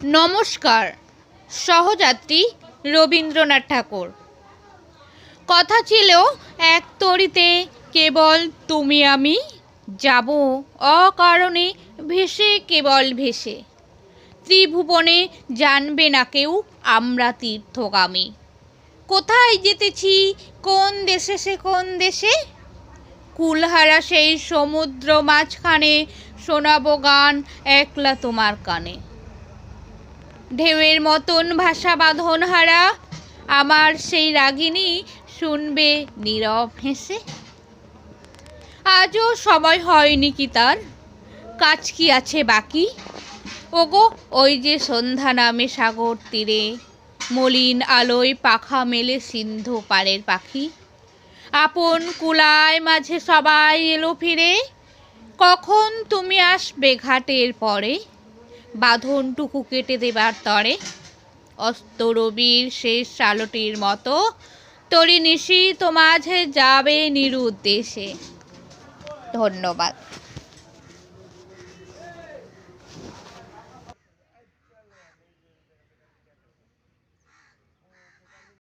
নমস্কার। সহযাত্রী রবীন্দ্রনাথ ঠাকুর। কথা ছিল এক তরিতে কেবল তুমি আমি, যাব অকারণে ভেসে কেবল ভেসে, ত্রিভুবনে জানবে না কেউ আমরা তীর্থগামী। কোথায় যেতেছি, কোন দেশে সে কোন দেশে, কুলহারা সেই সমুদ্র মাঝখানে শোনাবো গান একলা তোমার কানে। ঢেউয়ের মতন ভাষা বাঁধন হারা আমার সেই রাগিনী শুনবে নীরব হেসে। আজও সময় হয়নি কি তার, কাজ কি আছে বাকি? ওগো ওই যে সন্ধ্যা নামে সাগর তীরে, মলিন আলোয় পাখা মেলে সিন্ধু পাড়ের পাখি। আপন কুলায় মাঝে সবাই এলো ফিরে, কখন তুমি আসবে ঘাটের পরে, বাঁধনটুকু কেটে দেবার তরে। অস্ত রবির শেষ আলোটির মতো তরি নিশীথ মাঝে যাবে নিরুদ্দেশে। ধন্যবাদ।